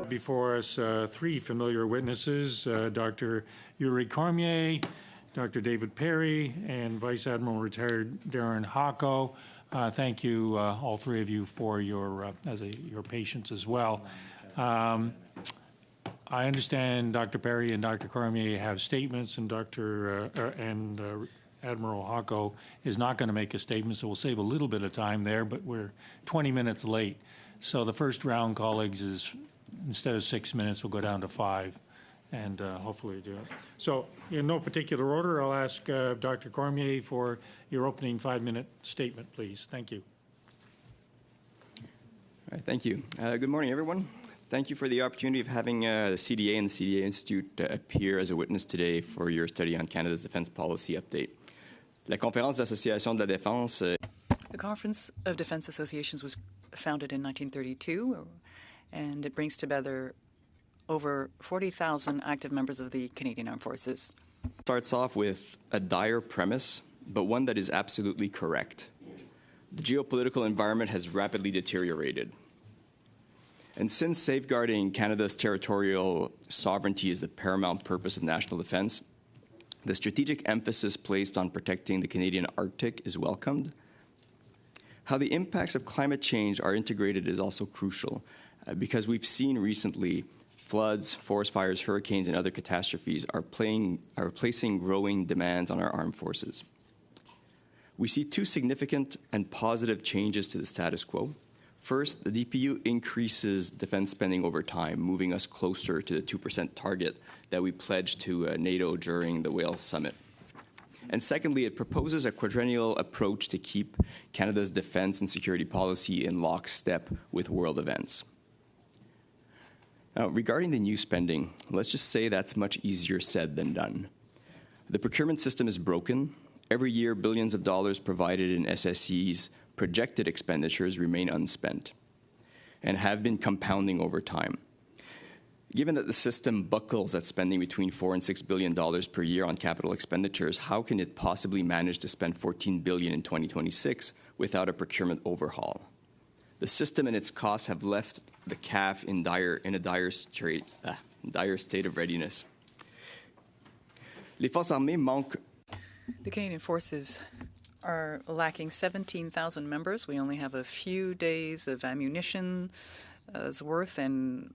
Before us, three familiar witnesses, Dr. Yuri Cormier, Dr. David Perry, and Vice Admiral Retired Darren Hocko. Thank you, all three of you, for your patience as well. I understand Dr. Perry and Dr. Cormier have statements, and Admiral Hocko is not going to make a statement, so we'll save a little bit of time there, but we're 20 minutes late. So the first round, colleagues, is instead of 6 minutes, we'll go down to 5, and hopefully do it. So in no particular order, I'll ask Dr. Cormier for your opening 5-minute statement, please. Thank you. All right, thank you. Good morning, everyone. Thank you for the opportunity of having the CDA and the CDA Institute appear as a witness today for your study on Canada's defense policy update. La Conférence d'Association de la Défense. The Conference of Defense Associations was founded in 1932, and it brings together over 40,000 active members of the Canadian Armed Forces. Starts off with a dire premise, but one that is absolutely correct. The geopolitical environment has rapidly deteriorated. And since safeguarding Canada's territorial sovereignty is the paramount purpose of national defense, the strategic emphasis placed on protecting the Canadian Arctic is welcomed. How the impacts of climate change are integrated is also crucial, because we've seen recently floods, forest fires, hurricanes, and other catastrophes are placing growing demands on our armed forces. We see two significant and positive changes to the status quo. First, the DPU increases defense spending over time, moving us closer to the 2% target that we pledged to NATO during the Wales Summit. And secondly, it proposes a quadrennial approach to keep Canada's defense and security policy in lockstep with world events. Now, regarding the new spending, let's just say that's much easier said than done. The procurement system is broken. Every year, billions of dollars provided in SSE's projected expenditures remain unspent and have been compounding over time. Given that the system buckles at spending between $4 and $6 billion per year on capital expenditures, how can it possibly manage to spend $14 billion in 2026 without a procurement overhaul? The system and its costs have left the CAF in a dire state of readiness. Les forces armées manquent. The Canadian Forces are lacking 17,000 members. We only have a few days of ammunition's worth, and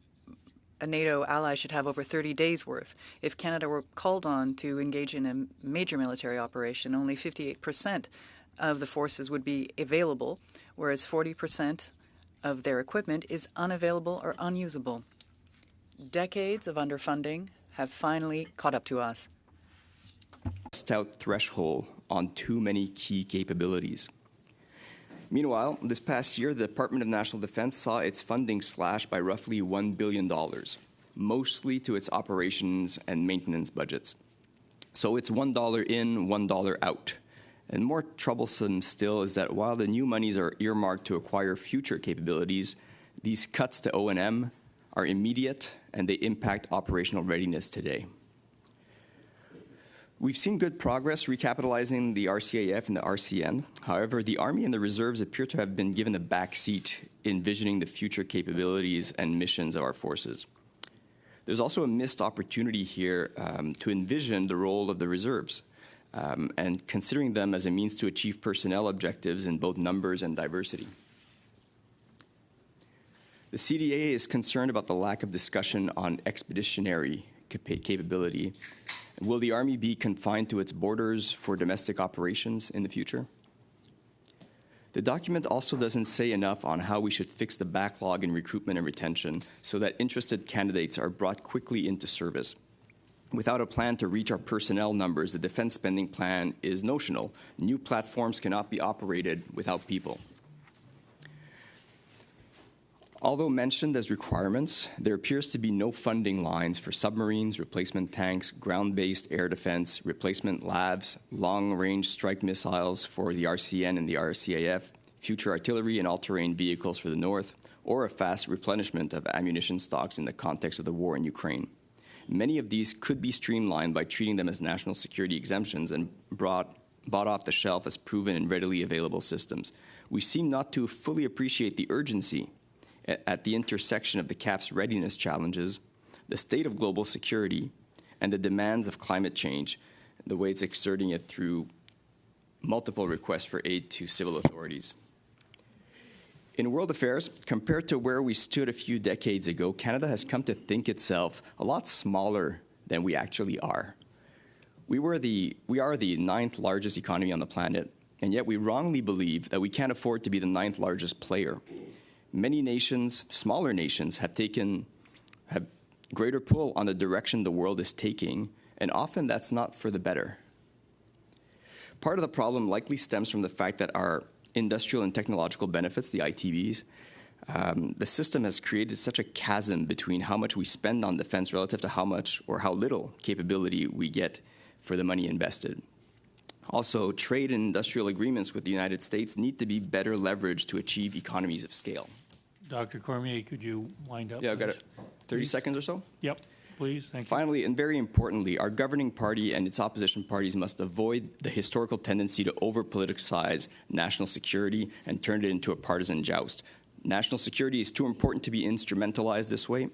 a NATO ally should have over 30 days' worth. If Canada were called on to engage in a major military operation, only 58% of the forces would be available, whereas 40% of their equipment is unavailable or unusable. Decades of underfunding have finally caught up to us. Stout threshold on too many key capabilities. Meanwhile, this past year, the Department of National Defense saw its funding slashed by roughly $1 billion, mostly to its operations and maintenance budgets. So it's $1 in, $1 out. And more troublesome still is that while the new monies are earmarked to acquire future capabilities, these cuts to O&M are immediate and they impact operational readiness today. We've seen good progress recapitalizing the RCAF and the RCN. However, the Army and the Reserves appear to have been given a backseat in envisioning the future capabilities and missions of our forces. There's also a missed opportunity here to envision the role of the Reserves and considering them as a means to achieve personnel objectives in both numbers and diversity. The CDA is concerned about the lack of discussion on expeditionary capability. Will the Army be confined to its borders for domestic operations in the future? The document also doesn't say enough on how we should fix the backlog in recruitment and retention so that interested candidates are brought quickly into service. Without a plan to reach our personnel numbers, the defense spending plan is notional. New platforms cannot be operated without people. Although mentioned as requirements, there appears to be no funding lines for submarines, replacement tanks, ground-based air defense, replacement labs, long-range strike missiles for the RCN and the RCAF, future artillery and all-terrain vehicles for the North, or a fast replenishment of ammunition stocks in the context of the war in Ukraine. Many of these could be streamlined by treating them as national security exemptions and bought off the shelf as proven and readily available systems. We seem not to fully appreciate the urgency at the intersection of the CAF's readiness challenges, the state of global security, and the demands of climate change, the way it's exerting it through multiple requests for aid to civil authorities. In world affairs, compared to where we stood a few decades ago, Canada has come to think itself a lot smaller than we actually are. We are the 9th largest economy on the planet, and yet we wrongly believe that we can't afford to be the 9th largest player. Many nations, smaller nations, have greater pull on the direction the world is taking, and often that's not for the better. Part of the problem likely stems from the fact that our industrial and technological benefits, the ITBs, the system has created such a chasm between how much we spend on defense relative to how much or how little capability we get for the money invested. Also, trade and industrial agreements with the United States need to be better leveraged to achieve economies of scale. Dr. Cormier, could you wind up? Yeah, I've got please? it. 30 seconds or so? Yep, please, thank you. Finally, and very importantly, our governing party and its opposition parties must avoid the historical tendency to over-politicize national security and turn it into a partisan joust. National security is too important to be instrumentalized this way.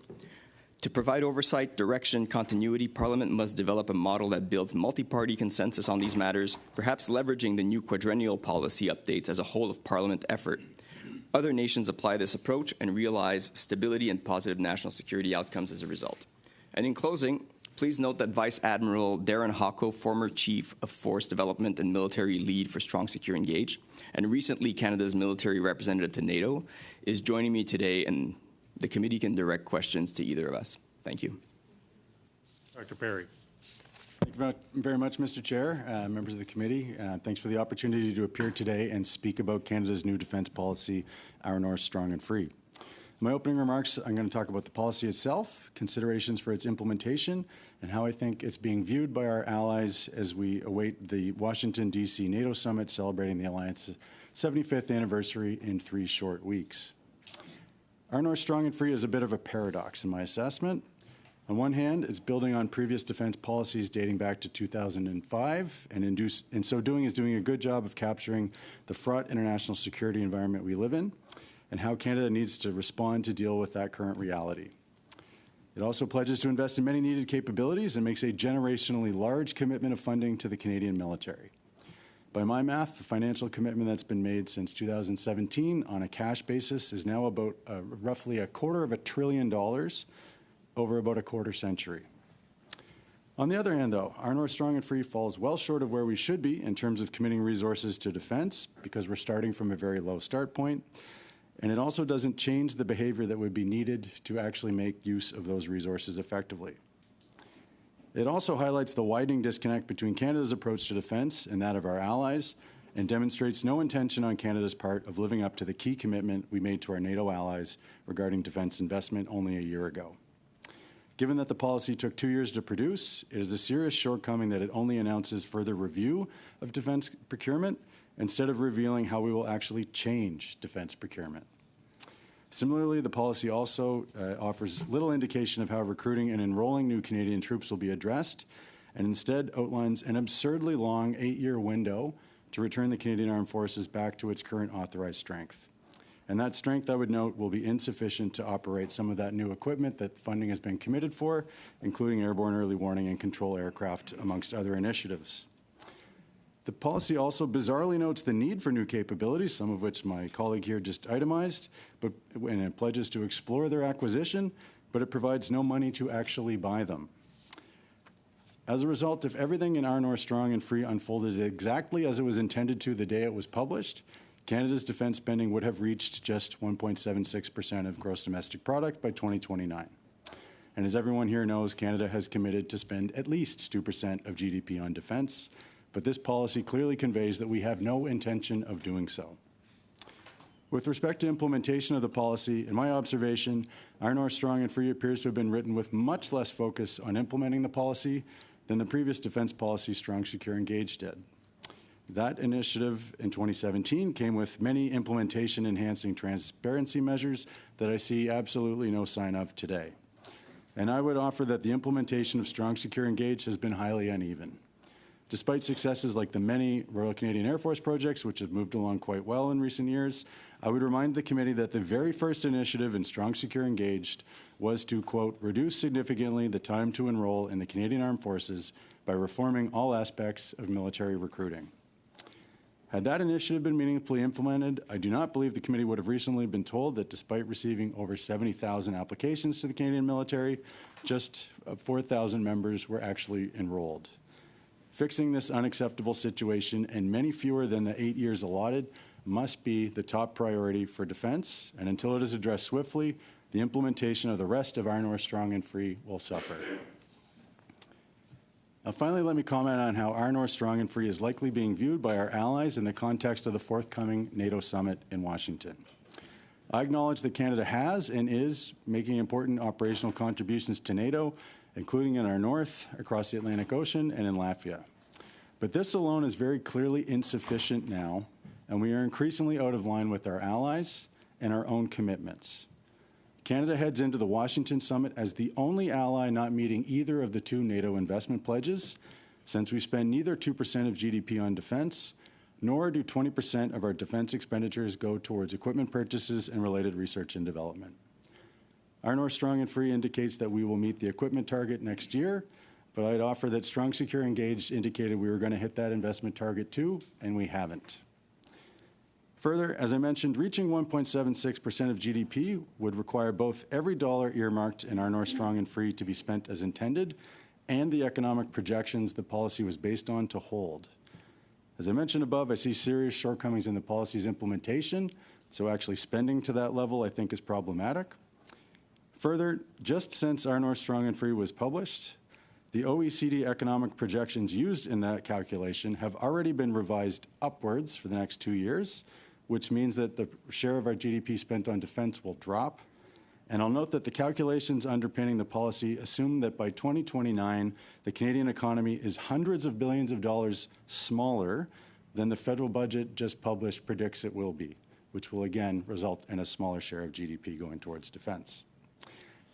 To provide oversight, direction, continuity, Parliament must develop a model that builds multi-party consensus on these matters, perhaps leveraging the new quadrennial policy updates as a whole-of-Parliament effort. Other nations apply this approach and realize stability and positive national security outcomes as a result. And in closing, please note that Vice Admiral Darren Hocko, former Chief of Force Development and Military Lead for Strong Secure Engage, and recently Canada's military representative to NATO, is joining me today, and the committee can direct questions to either of us. Thank you. Dr. Perry. Thank you very much, Mr. Chair, members of the committee. Thanks for the opportunity to appear today and speak about Canada's new defence policy, Our North Strong and Free. In my opening remarks, I'm going to talk about the policy itself, considerations for its implementation, and how I think it's being viewed by our allies as we await the Washington, D.C. NATO summit celebrating the Alliance's 75th anniversary in 3 short weeks. Our North Strong and Free is a bit of a paradox in my assessment. On one hand, it's building on previous defense policies dating back to 2005, and in so doing is doing a good job of capturing the fraught international security environment we live in and how Canada needs to respond to deal with that current reality. It also pledges to invest in many needed capabilities and makes a generationally large commitment of funding to the Canadian military. By my math, the financial commitment that's been made since 2017 on a cash basis is now about roughly $250 billion over about a quarter century. On the other hand, though, Our North Strong and Free falls well short of where we should be in terms of committing resources to defense because we're starting from a very low start point, and it also doesn't change the behavior that would be needed to actually make use of those resources effectively. It also highlights the widening disconnect between Canada's approach to defense and that of our allies, and demonstrates no intention on Canada's part of living up to the key commitment we made to our NATO allies regarding defense investment only a year ago. Given that the policy took 2 years to produce, it is a serious shortcoming that it only announces further review of defense procurement instead of revealing how we will actually change defense procurement. Similarly, the policy also offers little indication of how recruiting and enrolling new Canadian troops will be addressed, and instead outlines an absurdly long 8-year window to return the Canadian Armed Forces back to its current authorized strength. And that strength, I would note, will be insufficient to operate some of that new equipment that funding has been committed for, including airborne early warning and control aircraft, amongst other initiatives. The policy also bizarrely notes the need for new capabilities, some of which my colleague here just itemized, and it pledges to explore their acquisition, but it provides no money to actually buy them. As a result, if everything in Our North Strong and Free unfolded exactly as it was intended to the day it was published, Canada's defense spending would have reached just 1.76% of gross domestic product by 2029. And as everyone here knows, Canada has committed to spend at least 2% of GDP on defense, but this policy clearly conveys that we have no intention of doing so. With respect to implementation of the policy, in my observation, Our North Strong and Free appears to have been written with much less focus on implementing the policy than the previous defense policy Strong, Secure, Engage did. That initiative in 2017 came with many implementation-enhancing transparency measures that I see absolutely no sign of today. And I would offer that the implementation of Strong, Secure, Engage has been highly uneven. Despite successes like the many Royal Canadian Air Force projects, which have moved along quite well in recent years, I would remind the committee that the very first initiative in Strong, Secure, Engaged was to, quote, reduce significantly the time to enroll in the Canadian Armed Forces by reforming all aspects of military recruiting. Had that initiative been meaningfully implemented, I do not believe the committee would have recently been told that despite receiving over 70,000 applications to the Canadian military, just 4,000 members were actually enrolled. Fixing this unacceptable situation, and many fewer than the 8 years allotted, must be the top priority for defense, and until it is addressed swiftly, the implementation of the rest of Our North Strong and Free will suffer. Now, finally, let me comment on how Our North Strong and Free is likely being viewed by our allies in the context of the forthcoming NATO summit in Washington. I acknowledge that Canada has and is making important operational contributions to NATO, including in our north, across the Atlantic Ocean, and in Latvia. But this alone is very clearly insufficient now, and we are increasingly out of line with our allies and our own commitments. Canada heads into the Washington summit as the only ally not meeting either of the two NATO investment pledges, since we spend neither 2% of GDP on defense, nor do 20% of our defense expenditures go towards equipment purchases and related research and development. Our North Strong and Free indicates that we will meet the equipment target next year, but I'd offer that Strong, Secure, Engaged indicated we were going to hit that investment target too, and we haven't. Further, as I mentioned, reaching 1.76% of GDP would require both every dollar earmarked in Our North Strong and Free to be spent as intended and the economic projections the policy was based on to hold. As I mentioned above, I see serious shortcomings in the policy's implementation, so actually spending to that level I think is problematic. Further, just since Our North Strong and Free was published, the OECD economic projections used in that calculation have already been revised upwards for the next 2 years, which means that the share of our GDP spent on defense will drop. And I'll note that the calculations underpinning the policy assume that by 2029, the Canadian economy is hundreds of billions of dollars smaller than the federal budget just published predicts it will be, which will again result in a smaller share of GDP going towards defense.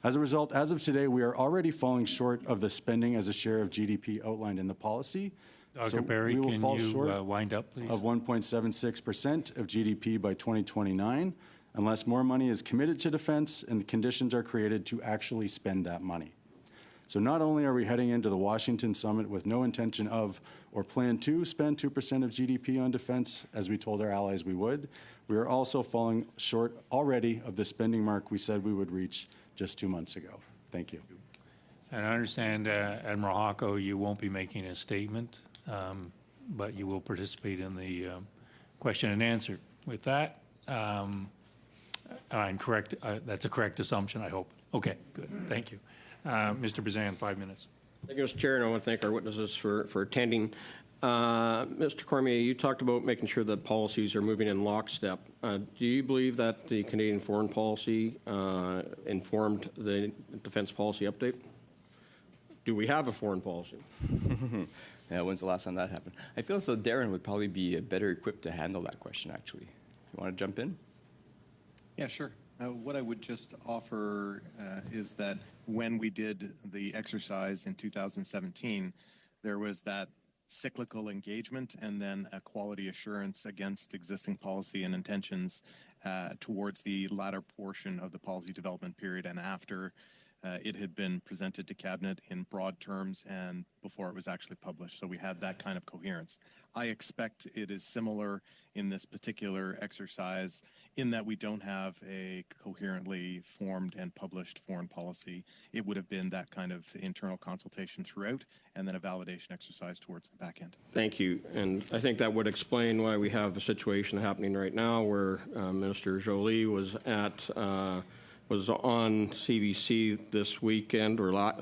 As a result, as of today, we are already falling short of the spending as a share of GDP outlined in the policy. Dr. Perry, we will can fall you short wind up, please? of 1.76% of GDP by 2029, unless more money is committed to defense and the conditions are created to actually spend that money. So not only are we heading into the Washington summit with no intention of or plan to spend 2% of GDP on defense, as we told our allies we would, we are also falling short already of the spending mark we said we would reach just 2 months ago. Thank you. And I understand, Admiral Hocko, you won't be making a statement, but you will participate in the question and answer. With that, I'm correct. That's a correct assumption, I hope. Okay, good. Thank you. Mr. Bazan, 5 minutes. Thank you, Mr. Chair, and I want to thank our witnesses for attending. Mr. Cormier, you talked about making sure that policies are moving in lockstep. Do you believe that the Canadian foreign policy informed the defense policy update? Do we have a foreign policy? Yeah, when's the last time that happened? I feel as though Darren would probably be better equipped to handle that question, actually. You want to jump in? Yeah, sure. What I would just offer is that when we did the exercise in 2017, there was that cyclical engagement and then a quality assurance against existing policy and intentions towards the latter portion of the policy development period and after it had been presented to Cabinet in broad terms and before it was actually published. So we had that kind of coherence. I expect it is similar in this particular exercise in that we don't have a coherently formed and published foreign policy. It would have been that kind of internal consultation throughout and then a validation exercise towards the back end. Thank you. And I think that would explain why we have a situation happening right now where Minister Joly was on CBC this weekend or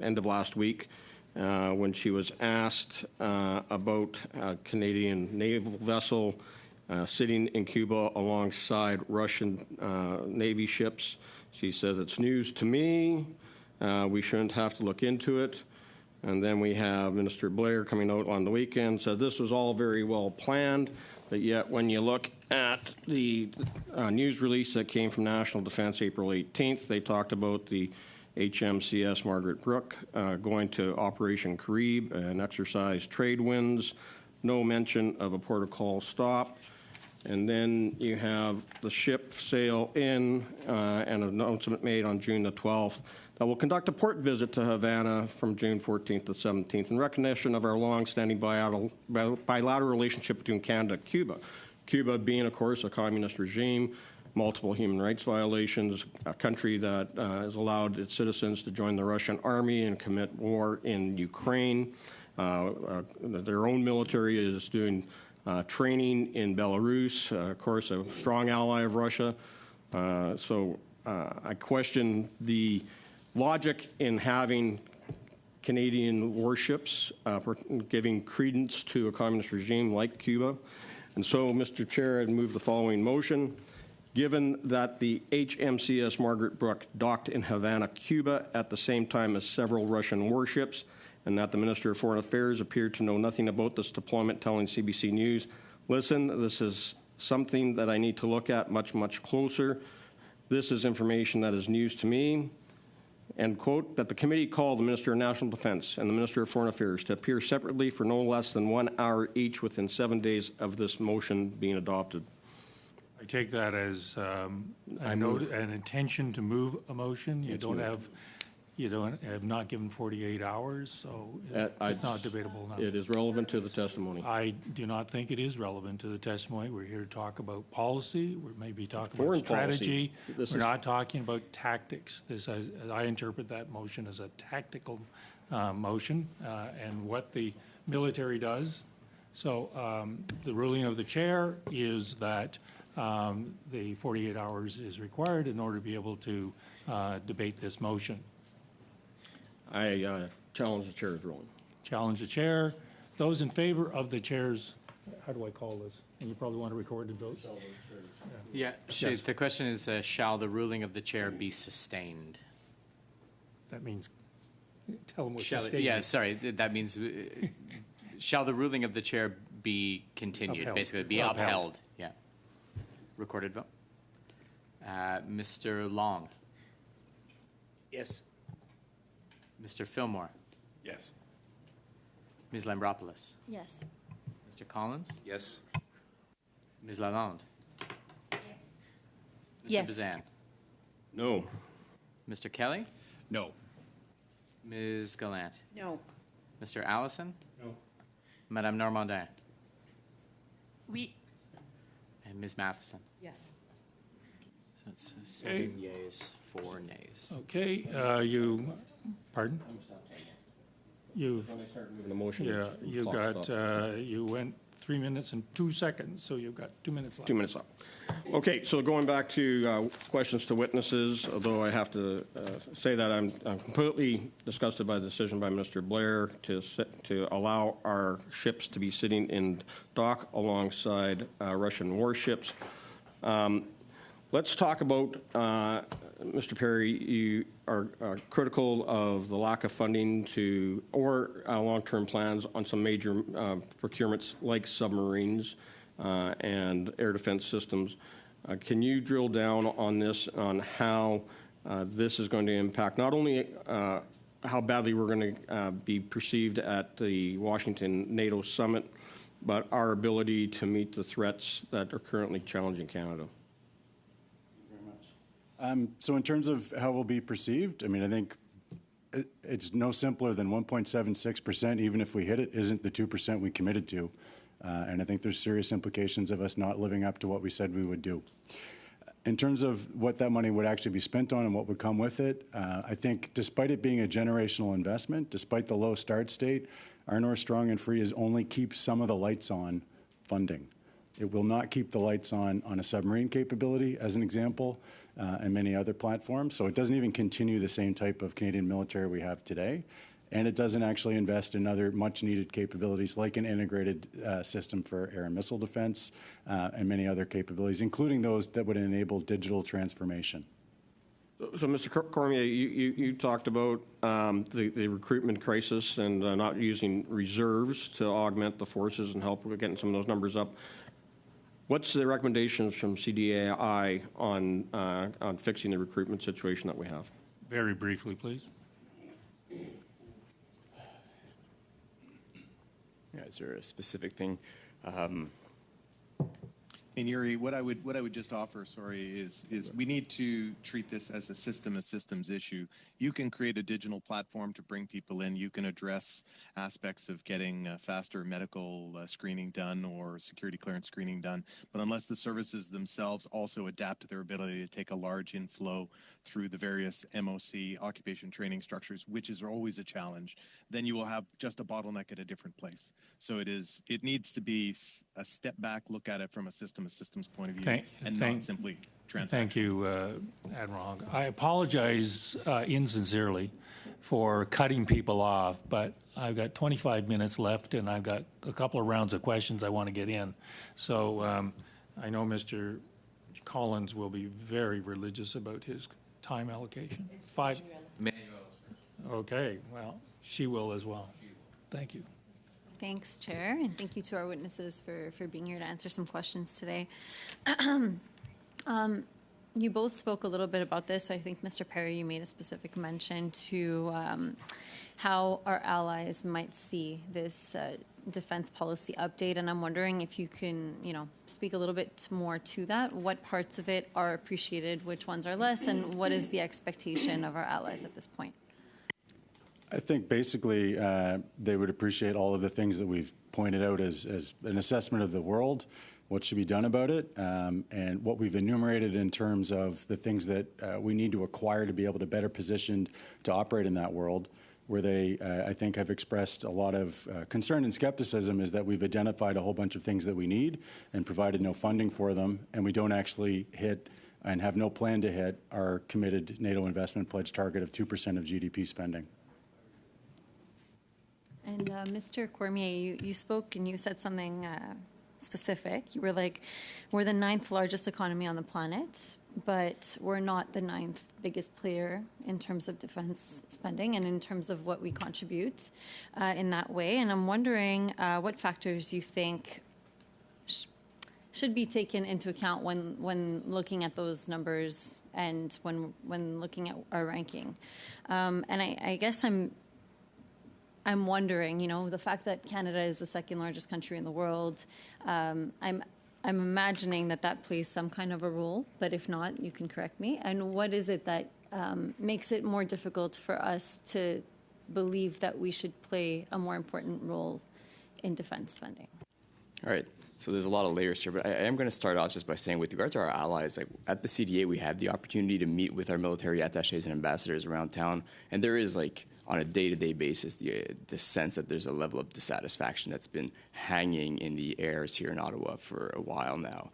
end of last week when she was asked about a Canadian naval vessel sitting in Cuba alongside Russian Navy ships. She says, it's news to me. We shouldn't have to look into it. And then we have Minister Blair coming out on the weekend, said this was all very well planned, but yet when you look at the news release that came from National Defense April 18th, they talked about the HMCS Margaret Brooke going to Operation Carib and exercise trade winds, no mention of a port of call stop. And then you have the ship sail in and an announcement made on June the 12th that will conduct a port visit to Havana from June 14th to 17th in recognition of our long-standing bilateral relationship between Canada and Cuba. Cuba being, of course, a communist regime, multiple human rights violations, a country that has allowed its citizens to join the Russian army and commit war in Ukraine. Their own military is doing training in Belarus, of course, a strong ally of Russia. So I question the logic in having Canadian warships giving credence to a communist regime like Cuba. And so, Mr. Chair, I'd move the following motion. Given that the HMCS Margaret Brooke docked in Havana, Cuba, at the same time as several Russian warships, and that the Minister of Foreign Affairs appeared to know nothing about this deployment, telling CBC News, listen, this is something that I need to look at much, much closer. This is information that is news to me. And quote, that the committee called the Minister of National Defense and the Minister of Foreign Affairs to appear separately for no less than 1 hour each within 7 days of this motion being adopted. I take that as an intention to move a motion. You have not given 48 hours, so it's not debatable now. It is relevant to the testimony. I do not think it is relevant to the testimony. We're here to talk about policy. We're maybe talking Foreign about strategy. policy. We're not talking about tactics. This, as I interpret that motion, as a tactical motion and what the military does. So the ruling of the chair is that the 48 hours is required in order to be able to debate this motion. I challenge the chair's ruling. Challenge the chair. Those in favor of the chair's, how do I call this? And you probably want to record the vote? Yeah, Yes. the question is, shall the ruling of the chair be sustained? That means, tell them what Shall the it, statement yeah, is. sorry, that means, shall the ruling of the chair be continued, Upheld. basically, be Upheld. upheld? Yeah. Recorded vote. Mr. Long, Yes. Mr. Fillmore, Yes. Ms. Lambropoulos, Yes. Mr. Collins, Yes. Ms. Lalonde. Yes. Mr. Bazan, No. Mr. Kelly, No. Ms. Gallant, No. Mr. Allison, No. Madame Normandin, Oui. and Ms. Matheson. Yes. So it's 7 yeas, 4 nays. Okay, pardon? You've, The motion. yeah, you clock stops. you went 3 minutes and 2 seconds, so you've got 2 minutes left. 2 minutes left. Okay, so going back to questions to witnesses, although I have to say that I'm completely disgusted by the decision by Mr. Blair to allow our ships to be sitting in dock alongside Russian warships. Let's talk about, Mr. Perry, you are critical of the lack of funding or long-term plans on some major procurements like submarines and air defense systems. Can you drill down on this, on how this is going to impact not only how badly we're going to be perceived at the Washington NATO summit, but our ability to meet the threats that are currently challenging Canada? So in terms of how we'll be perceived, I mean, I think it's no simpler than 1.76%, even if we hit it, isn't the 2% we committed to. And I think there's serious implications of us not living up to what we said we would do. In terms of what that money would actually be spent on and what would come with it, I think despite it being a generational investment, despite the low start state, Our North Strong and Free is only keep some of the lights on funding. It will not keep the lights on a submarine capability, as an example, and many other platforms. So it doesn't even continue the same type of Canadian military we have today. And it doesn't actually invest in other much-needed capabilities like an integrated system for air and missile defense and many other capabilities, including those that would enable digital transformation. So, Mr. Cormier, you talked about the recruitment crisis and not using reserves to augment the forces and help with getting some of those numbers up. What's the recommendations from CDAI on fixing the recruitment situation that we have? Very briefly, please. Yeah, is there a specific thing? And Yuri, what I would just offer, sorry, is we need to treat this as a systems issue. You can create a digital platform to bring people in. You can address aspects of getting faster medical screening done or security clearance screening done. But unless the services themselves also adapt their ability to take a large inflow through the various MOC occupation training structures, which is always a challenge, then you will have just a bottleneck at a different place. So it needs to be a step back, look at it from a systems point of view, not simply transactional. Thank you, Admiral Hong. I apologize insincerely for cutting people off, but I've got 25 minutes left, and I've got a couple of rounds of questions I want to get in. So I know Mr. Collins will be very religious about his time allocation. Okay, well, she will as well. Thank you. Thanks, Chair, and thank you to our witnesses for being here to answer some questions today. You both spoke a little bit about this. I think, Mr. Perry, you made a specific mention to how our allies might see this defense policy update, and I'm wondering if you can, speak a little bit more to that. What parts of it are appreciated, which ones are less, and what is the expectation of our allies at this point? I think basically they would appreciate all of the things that we've pointed out as an assessment of the world, what should be done about it, and what we've enumerated in terms of the things that we need to acquire to be able to better position to operate in that world. Where they, I think, have expressed a lot of concern and skepticism is that we've identified a whole bunch of things that we need and provided no funding for them, and we don't actually hit and have no plan to hit our committed NATO investment pledge target of 2% of GDP spending. And Mr. Cormier, you spoke and you said something specific. You were like, we're the 9th largest economy on the planet, but we're not the 9th biggest player in terms of defense spending and in terms of what we contribute in that way. And I'm wondering what factors you think should be taken into account when looking at those numbers and when looking at our ranking. And I guess I'm wondering, the fact that Canada is the 2nd largest country in the world, I'm imagining that plays some kind of a role, but if not, you can correct me. And what is it that makes it more difficult for us to believe that we should play a more important role in defense spending? All right. So there's a lot of layers here, but I am going to start off just by saying, with regard to our allies, like at the CDA, we have the opportunity to meet with our military attachés and ambassadors around town, and there is on a day-to-day basis, the sense that there's a level of dissatisfaction that's been hanging in the airs here in Ottawa for a while now.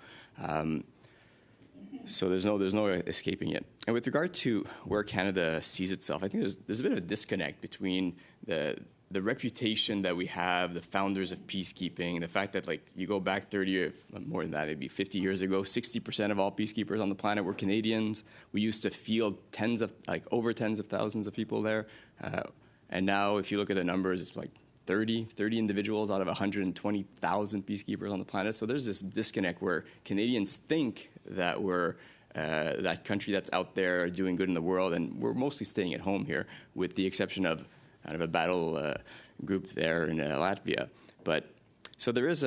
So there's no escaping it. And with regard to where Canada sees itself, I think there's a bit of a disconnect between the reputation that we have, the founders of peacekeeping, the fact that you go back 30 or more than that, maybe 50 years ago, 60% of all peacekeepers on the planet were Canadians. We used to field over tens of thousands of people there. And now if you look at the numbers, it's 30 individuals out of 120,000 peacekeepers on the planet. So there's this disconnect where Canadians think that we're that country that's out there doing good in the world, and we're mostly staying at home here, with the exception of kind of a battle group there in Latvia. But so there's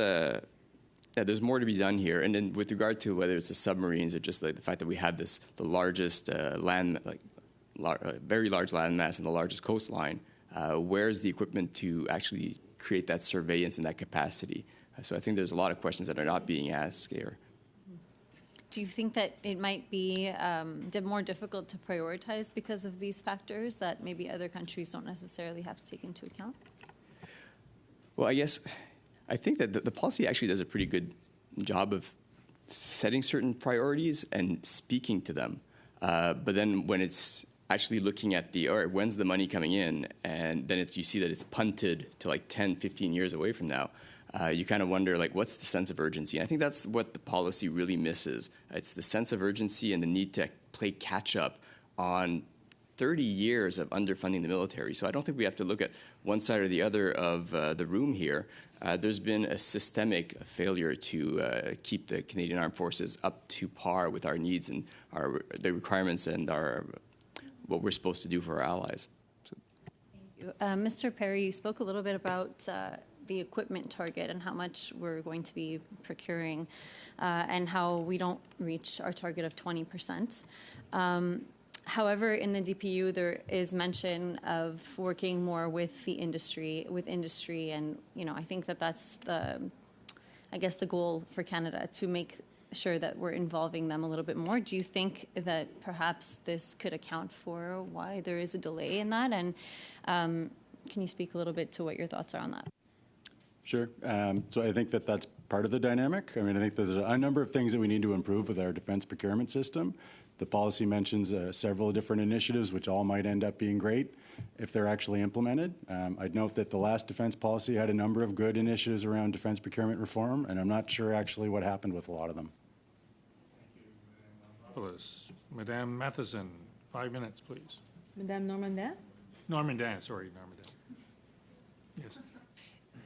more to be done here. And then with regard to whether it's the submarines or just the fact that we have the largest very large landmass and the largest coastline, where's the equipment to actually create that surveillance and that capacity? So I think there's a lot of questions that are not being asked here. Do you think that it might be more difficult to prioritize because of these factors that maybe other countries don't necessarily have to take into account? Well, I think that the policy actually does a pretty good job of setting certain priorities and speaking to them. But then when it's actually looking at all right, when's the money coming in, and then you see that it's punted to 10, 15 years away from now, you kind of wonder, what's the sense of urgency? And I think that's what the policy really misses. It's the sense of urgency and the need to play catch-up on 30 years of underfunding the military. So I don't think we have to look at one side or the other of the room here. There's been a systemic failure to keep the Canadian Armed Forces up to par with our needs and the requirements and what we're supposed to do for our allies. So. Thank you. Mr. Perry, you spoke a little bit about the equipment target and how much we're going to be procuring, and how we don't reach our target of 20%. However, in the DPU, there is mention of working more with the industry, and I think that that's the goal for Canada, to make sure that we're involving them a little bit more. Do you think that perhaps this could account for why there is a delay in that? And can you speak a little bit to what your thoughts are on that? Sure. So I think that that's part of the dynamic. I mean, I think there's a number of things that we need to improve with our defense procurement system. The policy mentions several different initiatives, which all might end up being great if they're actually implemented. I'd note that the last defense policy had a number of good initiatives around defense procurement reform, and I'm not sure actually what happened with a lot of them. Madame Matheson, 5 minutes, please. Madame Normandin? Normandin, sorry, Normandin. Yes.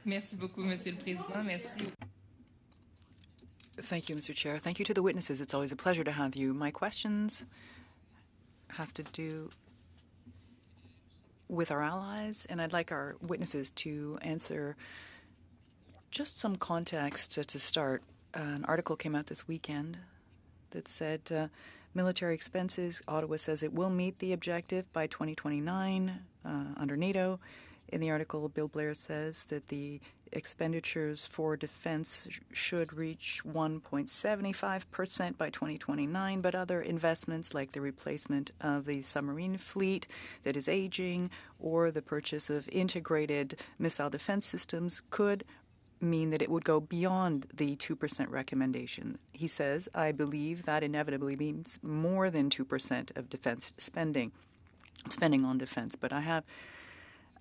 Merci beaucoup, Monsieur le Président. Merci. Thank you, Mr. Chair. Thank you to the witnesses. It's always a pleasure to have you. My questions have to do with our allies, and I'd like our witnesses to answer just some context to start. An article came out this weekend that said military expenses, Ottawa says it will meet the objective by 2029 under NATO. In the article, Bill Blair says that the expenditures for defense should reach 1.75% by 2029, but other investments like the replacement of the submarine fleet that is aging or the purchase of integrated missile defense systems could mean that it would go beyond the 2% recommendation. He says, I believe that inevitably means more than 2% of defense spending on defense, but I have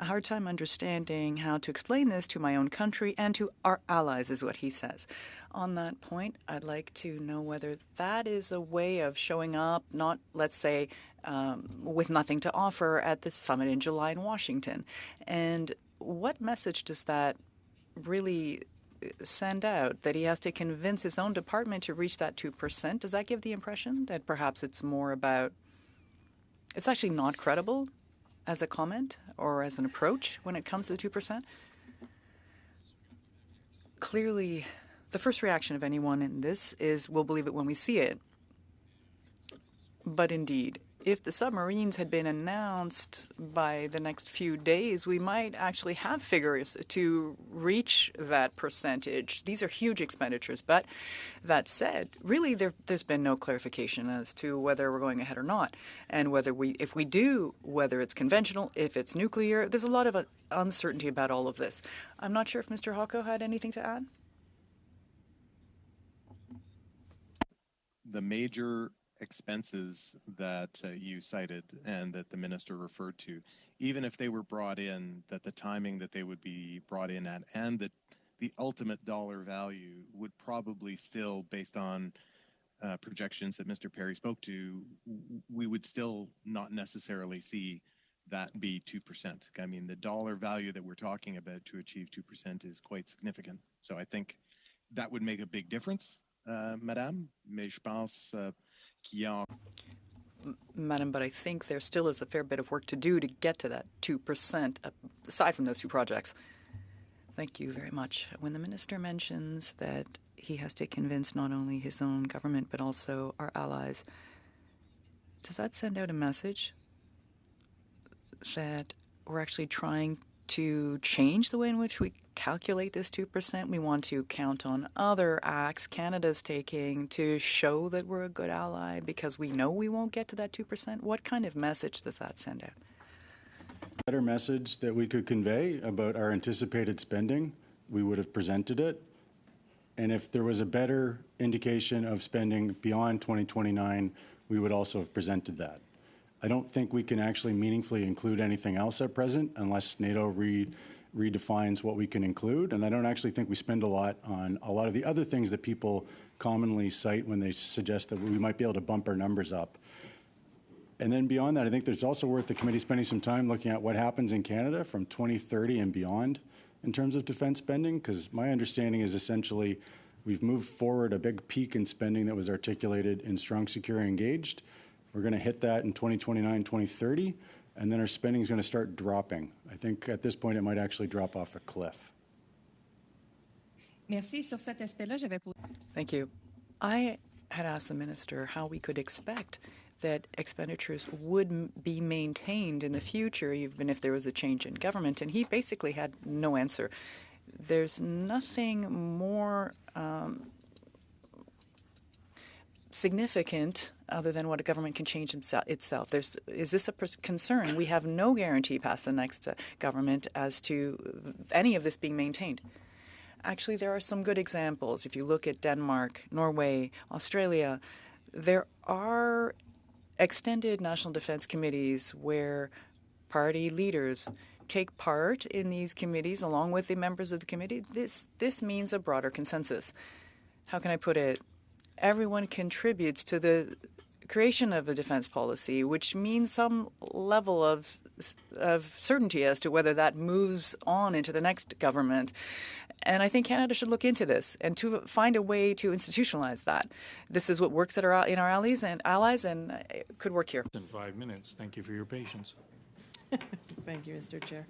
a hard time understanding how to explain this to my own country and to our allies, is what he says. On that point, I'd like to know whether that is a way of showing up, not, let's say, with nothing to offer at the summit in July in Washington. And what message does that really send out, that he has to convince his own department to reach that 2%? Does that give the impression that perhaps it's more about, it's actually not credible as a comment or as an approach when it comes to the 2%? Clearly, the first reaction of anyone in this is, we'll believe it when we see it. But indeed, if the submarines had been announced by the next few days, we might actually have figures to reach that percentage. These are huge expenditures. But that said, really there's been no clarification as to whether we're going ahead or not. And if we do, whether it's conventional, if it's nuclear, there's a lot of uncertainty about all of this. I'm not sure if Mr. Hocko had anything to add. The major expenses that you cited and that the minister referred to, even if they were brought in, that the timing that they would be brought in at and that the ultimate dollar value would probably still, based on projections that Mr. Perry spoke to, we would still not necessarily see that be 2%. I mean, the dollar value that we're talking about to achieve 2% is quite significant. So I think that would make a big difference, Madame. Mais je pense Madam, but I think there still is a fair bit of work to do to get to that 2%, aside from those two projects. Thank you very much. When the minister mentions that he has to convince not only his own government but also our allies, does that send out a message that we're actually trying to change the way in which we calculate this 2%? We want to count on other acts Canada's taking to show that we're a good ally because we know we won't get to that 2%? What kind of message does that send out? Better message that we could convey about our anticipated spending, we would have presented it. And if there was a better indication of spending beyond 2029, we would also have presented that. I don't think we can actually meaningfully include anything else at present unless NATO redefines what we can include. And I don't actually think we spend a lot on a lot of the other things that people commonly cite when they suggest that we might be able to bump our numbers up. And then beyond that, I think there's also worth the committee spending some time looking at what happens in Canada from 2030 and beyond in terms of defense spending, because my understanding is essentially we've moved forward a big peak in spending that was articulated in Strong, Secure, Engaged. We're going to hit that in 2029, 2030, and then our spending is going to start dropping. I think at this point it might actually drop off a cliff. Merci. Sur cet aspect-là, j'avais posé. Thank you. I had asked the minister how we could expect that expenditures would be maintained in the future, even if there was a change in government, and he basically had no answer. There's nothing more significant other than what a government can change itself. Is this a concern? We have no guarantee past the next government as to any of this being maintained. Actually, there are some good examples. If you look at Denmark, Norway, Australia, there are extended national defense committees where party leaders take part in these committees along with the members of the committee. This means a broader consensus. How can I put it? Everyone contributes to the creation of a defense policy, which means some level of certainty as to whether that moves on into the next government. And I think Canada should look into this and to find a way to institutionalize that. This is what works in our allies, and it could work here. In 5 minutes. Thank you for your patience. Thank you, Mr. Chair.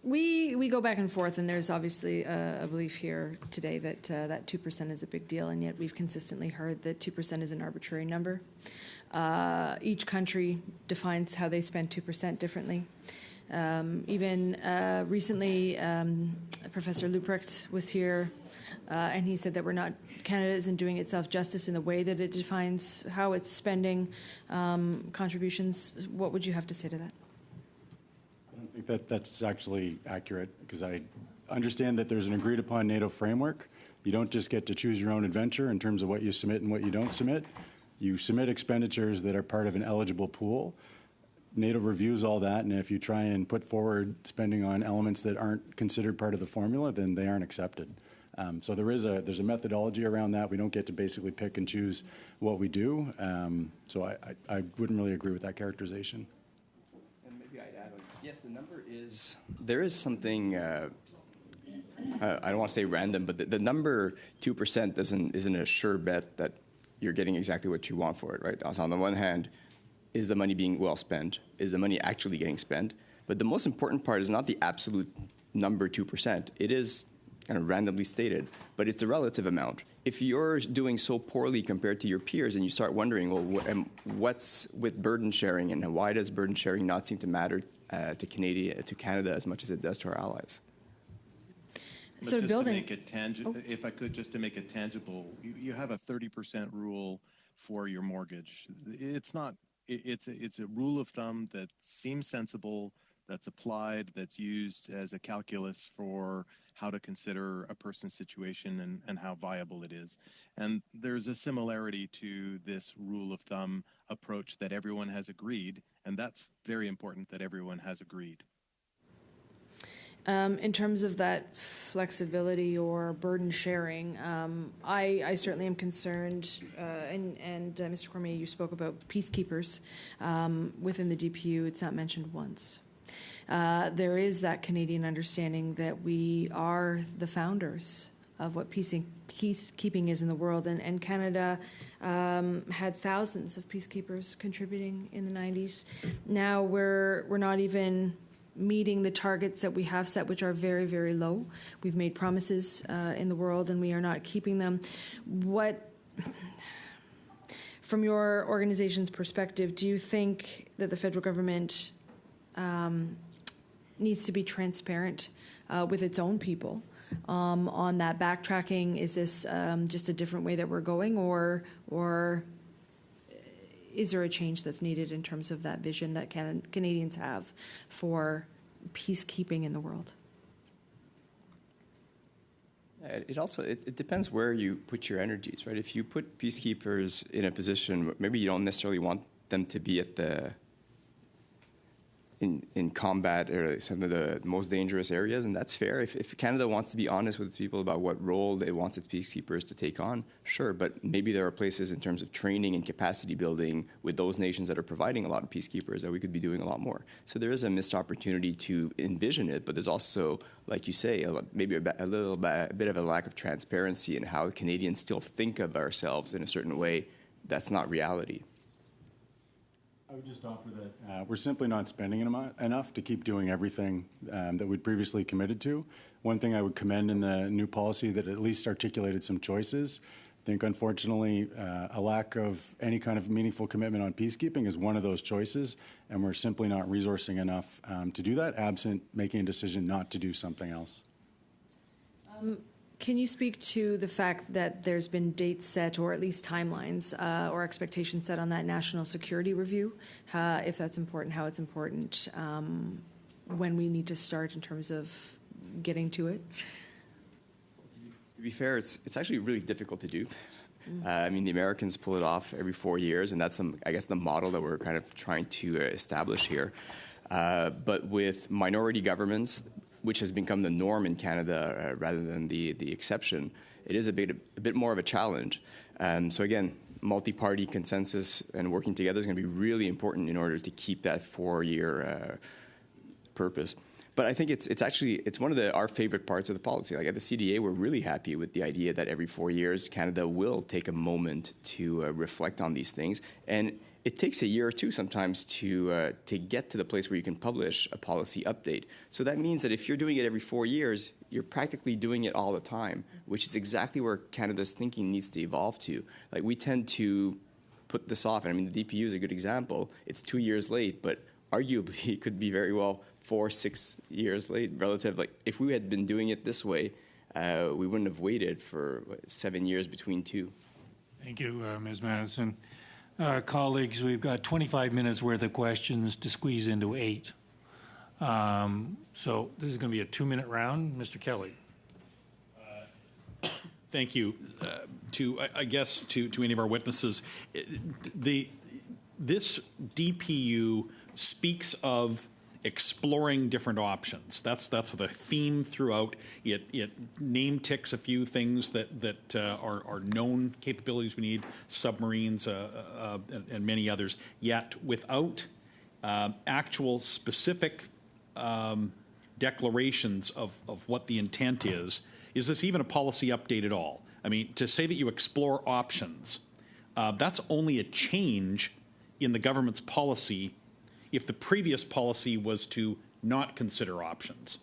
We go back and forth, and there's obviously a belief here today that that 2% is a big deal, and yet we've consistently heard that 2% is an arbitrary number. Each country defines how they spend 2% differently. Even recently, Professor Luprecht was here, and he said that Canada isn't doing itself justice in the way that it defines how it's spending contributions. What would you have to say to that? I think that's actually accurate, because I understand that there's an agreed upon NATO framework. You don't just get to choose your own adventure in terms of what you submit and what you don't submit. You submit expenditures that are part of an eligible pool. NATO reviews all that, and if you try and put forward spending on elements that aren't considered part of the formula, then they aren't accepted. So there's a methodology around that. We don't get to basically pick and choose what we do. So I wouldn't really agree with that characterization. And maybe I'd add, yes, the number is, there is something, I don't want to say random, but the number 2% isn't a sure bet that you're getting exactly what you want for it, right? So on the one hand, is the money being well spent? Is the money actually getting spent? But the most important part is not the absolute number 2%. It is kind of randomly stated, but it's a relative amount. If you're doing so poorly compared to your peers and you start wondering, well, what's with burden sharing, and why does burden sharing not seem to matter to Canada as much as it does to our allies? But So just building, to make it tangible, if I could, just to make it tangible, you have a 30% rule for your mortgage. It's not. It's a rule of thumb that seems sensible, that's applied, that's used as a calculus for how to consider a person's situation and how viable it is. And there's a similarity to this rule of thumb approach that everyone has agreed, and that's very important that everyone has agreed. in terms of that flexibility or burden sharing, I certainly am concerned, and Mr. Cormier, you spoke about peacekeepers within the DPU. It's not mentioned once. There is that Canadian understanding that we are the founders of what peacekeeping is in the world, and Canada had thousands of peacekeepers contributing in the 90s. Now we're not even meeting the targets that we have set, which are very, very low. We've made promises in the world, and we are not keeping them. What, from your organization's perspective, do you think that the federal government needs to be transparent with its own people on that backtracking? Is this just a different way that we're going, or is there a change that's needed in terms of that vision that Canadians have for peacekeeping in the world? It depends where you put your energies, right? If you put peacekeepers in a position where maybe you don't necessarily want them to be at in combat or some of the most dangerous areas, and that's fair. If Canada wants to be honest with people about what role it wants its peacekeepers to take on, sure, but maybe there are places in terms of training and capacity building with those nations that are providing a lot of peacekeepers that we could be doing a lot more. So there is a missed opportunity to envision it, but there's also, like you say, maybe a bit of a lack of transparency in how Canadians still think of ourselves in a certain way that's not reality. I would just offer that we're simply not spending enough to keep doing everything that we'd previously committed to. One thing I would commend in the new policy that at least articulated some choices. I think, unfortunately, a lack of any kind of meaningful commitment on peacekeeping is one of those choices, and we're simply not resourcing enough to do that, absent making a decision not to do something else. Can you speak to the fact that there's been dates set, or at least timelines or expectations set on that national security review? If that's important, how it's important, when we need to start in terms of getting to it? To be fair, it's actually really difficult to do. I mean, the Americans pull it off every 4 years, and that's, I guess, the model that we're kind of trying to establish here. But with minority governments, which has become the norm in Canada rather than the exception, it is a bit more of a challenge. So again, multi-party consensus and working together is going to be really important in order to keep that 4-year purpose. But I think it's one of our favorite parts of the policy. Like at the CDA, we're really happy with the idea that every 4 years, Canada will take a moment to reflect on these things. And it takes a year or two sometimes to get to the place where you can publish a policy update. So that means that if you're doing it every 4 years, you're practically doing it all the time, which is exactly where Canada's thinking needs to evolve to. Like we tend to put this off. And I mean, the DPU is a good example. It's 2 years late, but arguably it could be very well 4-6 years late relative. Like if we had been doing it this way, we wouldn't have waited for 7 years between two. Thank you, Ms. Madison. Colleagues, we've got 25 minutes worth of questions to squeeze into 8. So this is going to be a 2-minute round. Mr. Kelly. Thank you. To any of our witnesses, this DPU speaks of exploring different options. That's the theme throughout. It name ticks a few things that are known capabilities we need, submarines and many others, yet without actual specific declarations of what the intent is. Is this even a policy update at all? I mean, to say that you explore options, that's only a change in the government's policy if the previous policy was to not consider options.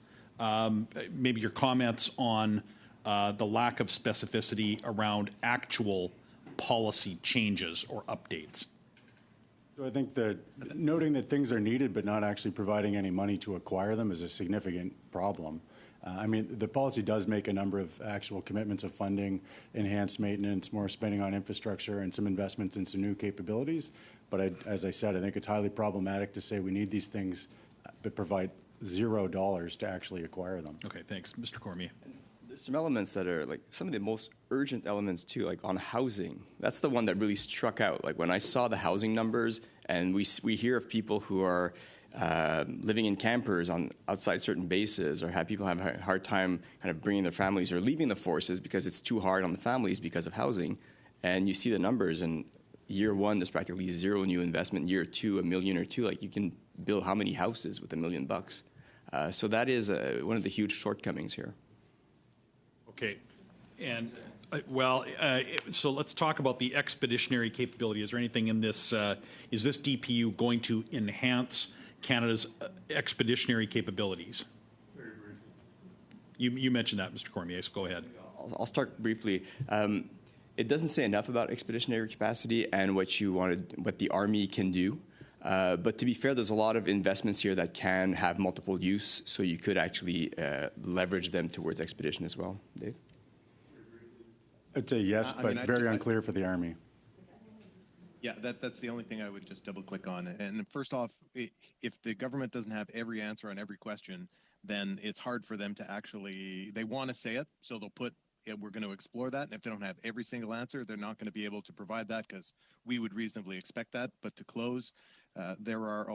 Maybe your comments on the lack of specificity around actual policy changes or updates. So I think that noting that things are needed but not actually providing any money to acquire them is a significant problem. I mean, the policy does make a number of actual commitments of funding, enhanced maintenance, more spending on infrastructure, and some investments in some new capabilities. But as I said, I think it's highly problematic to say we need these things but provide $0 to actually acquire them. Okay, thanks. Mr. Cormier. There's some elements that are like some of the most urgent elements too, like on housing. That's the one that really struck out. Like when I saw the housing numbers, and we hear of people who are living in campers outside certain bases, or have people have a hard time kind of bringing their families or leaving the forces because it's too hard on the families because of housing. And you see the numbers, and year one, there's practically zero new investment. Year two, $1 million or two. Like you can build how many houses with $1 million? So that is one of the huge shortcomings here. Okay, and so let's talk about the expeditionary capability. Is there anything in this? Is this DPU going to enhance Canada's expeditionary capabilities? You mentioned that, Mr. Cormier, so go ahead. I'll start briefly. It doesn't say enough about expeditionary capacity and what the Army can do. But to be fair, there's a lot of investments here that can have multiple use, so you could actually leverage them towards expedition as well. Dave? I'd say yes, but very unclear for the Army. Yeah, that's the only thing I would just double click on. And first off, if the government doesn't have every answer on every question, then it's hard for them to actually, they want to say it, so they'll put, we're going to explore that. And if they don't have every single answer, they're not going to be able to provide that, because we would reasonably expect that. But to close, there are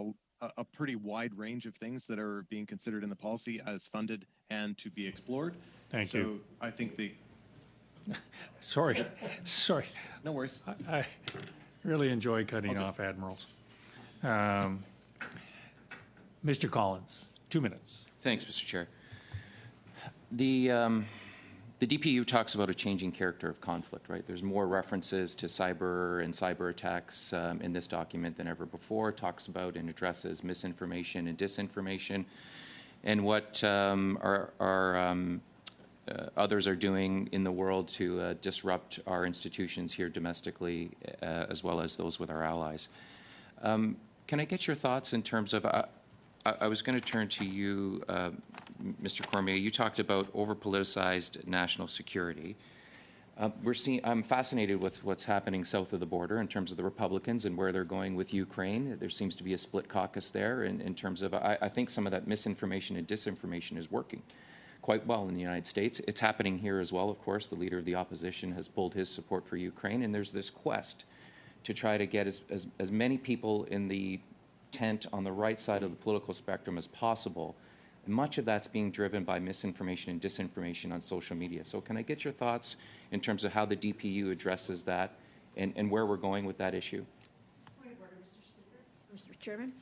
a pretty wide range of things that are being considered in the policy as funded and to be explored. Thank you. So I think Sorry. No worries. I really enjoy cutting off admirals. Mr. Collins, 2 minutes. Thanks, Mr. Chair. The The DPU talks about a changing character of conflict, right? There's more references to cyber and cyber attacks in this document than ever before. It talks about and addresses misinformation and disinformation, and what others are doing in the world to disrupt our institutions here domestically, as well as those with our allies. Can I get your thoughts in terms of, I was going to turn to you, Mr. Cormier. You talked about over-politicized national security. I'm fascinated with what's happening south of the border in terms of the Republicans and where they're going with Ukraine. There seems to be a split caucus there in terms of, I think some of that misinformation and disinformation is working quite well in the United States. It's happening here as well, of course. The leader of the opposition has pulled his support for Ukraine, and there's this quest to try to get as many people in the tent on the right side of the political spectrum as possible. And much of that's being driven by misinformation and disinformation on social media. So can I get your thoughts in terms of how the DPU addresses that and where we're going with that issue? Point of order, Mr. Speaker. Mr. Chairman?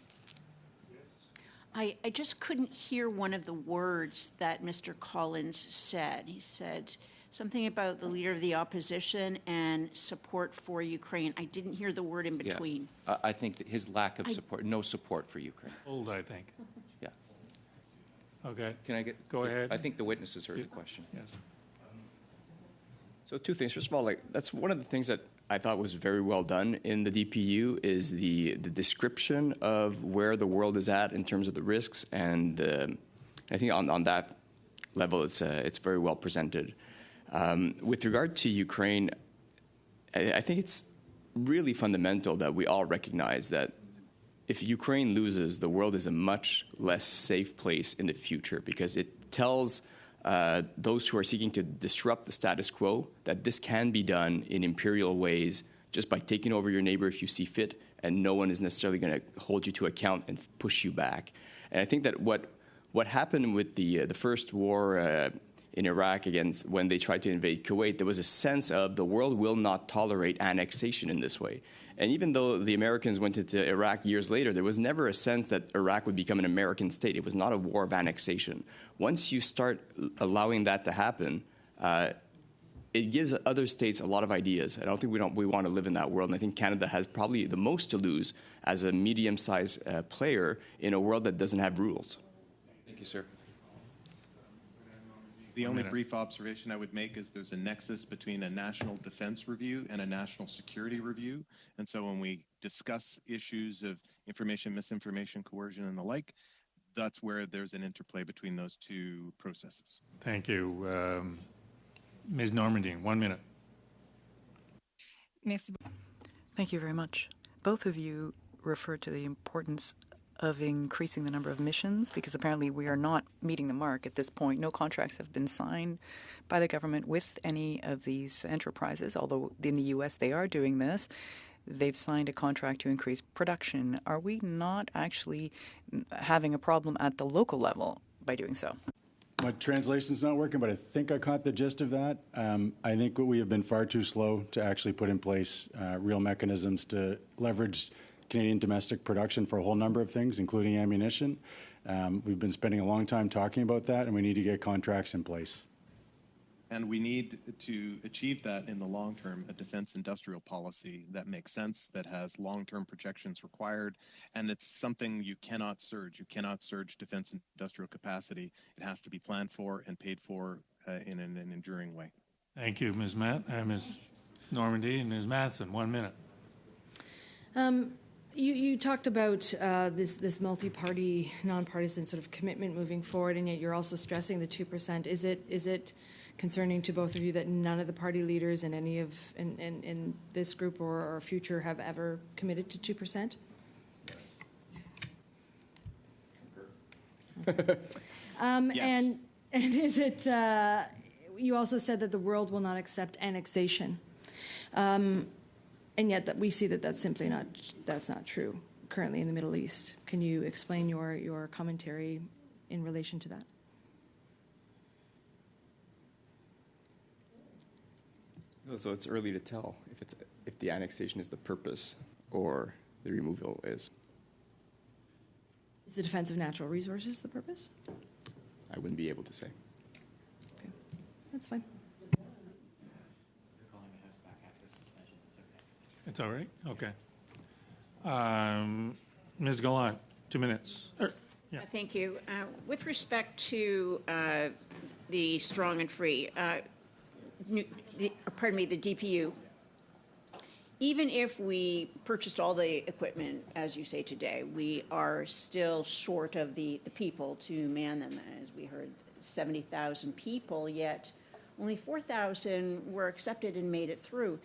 I just couldn't hear one of the words that Mr. Collins said. He said something about the leader of the opposition and support for Ukraine. I didn't hear the word in between. Yeah. I think that his lack of support, no support for Ukraine. Old, I think. Yeah. Okay. Can I Go ahead. I think the witnesses heard the question. Yes. So two things. First of all, that's one of the things that I thought was very well done in the DPU is the description of where the world is at in terms of the risks, and I think on that level, it's very well presented. With regard to Ukraine, I think it's really fundamental that we all recognize that if Ukraine loses, the world is a much less safe place in the future, because it tells those who are seeking to disrupt the status quo that this can be done in imperial ways just by taking over your neighbor if you see fit, and no one is necessarily going to hold you to account and push you back. And I think that what happened with the first war in Iraq against when they tried to invade Kuwait, there was a sense of the world will not tolerate annexation in this way. And even though the Americans went into Iraq years later, there was never a sense that Iraq would become an American state. It was not a war of annexation. Once you start allowing that to happen, it gives other states a lot of ideas. I don't think we want to live in that world. And I think Canada has probably the most to lose as a medium-sized player in a world that doesn't have rules. Thank you, sir. The only brief observation I would make is there's a nexus between a national defense review and a national security review. And so when we discuss issues of information, misinformation, coercion, and the like, that's where there's an interplay between those two processes. Thank you. Ms. Normandin, 1 minute. Merci. Thank you very much. Both of you referred to the importance of increasing the number of missions, because apparently we are not meeting the mark at this point. No contracts have been signed by the government with any of these enterprises, although in the U.S. they are doing this. They've signed a contract to increase production. Are we not actually having a problem at the local level by doing so? My translation's not working, but I think I caught the gist of that. I think we have been far too slow to actually put in place real mechanisms to leverage Canadian domestic production for a whole number of things, including ammunition. We've been spending a long time talking about that, and we need to get contracts in place. And we need to achieve that in the long term, a defense industrial policy that makes sense, that has long-term projections required, and it's something you cannot surge. You cannot surge defense industrial capacity. It has to be planned for and paid for in an enduring way. Thank you, Ms. Normandy, and Ms. Mattson, 1 minute. You talked about this multi-party, nonpartisan sort of commitment moving forward, and yet you're also stressing the 2%. Is it concerning to both of you that none of the party leaders in any of in this group or future have ever committed to 2%? Yes. And is it? You also said that the world will not accept annexation. And yet that we see that that's not true currently in the Middle East. Can you explain your commentary in relation to that? So it's early to tell if the annexation is the purpose or the removal is. Is the defense of natural resources the purpose? I wouldn't be able to say. Okay, that's fine. It's all right? Okay. Ms. Gallant, 2 minutes. Yeah. Thank you. With respect to the Strong and Free, the DPU, even if we purchased all the equipment, as you say today, we are still short of the people to man them. As we heard, 70,000 people, yet only 4,000 were accepted and made it through.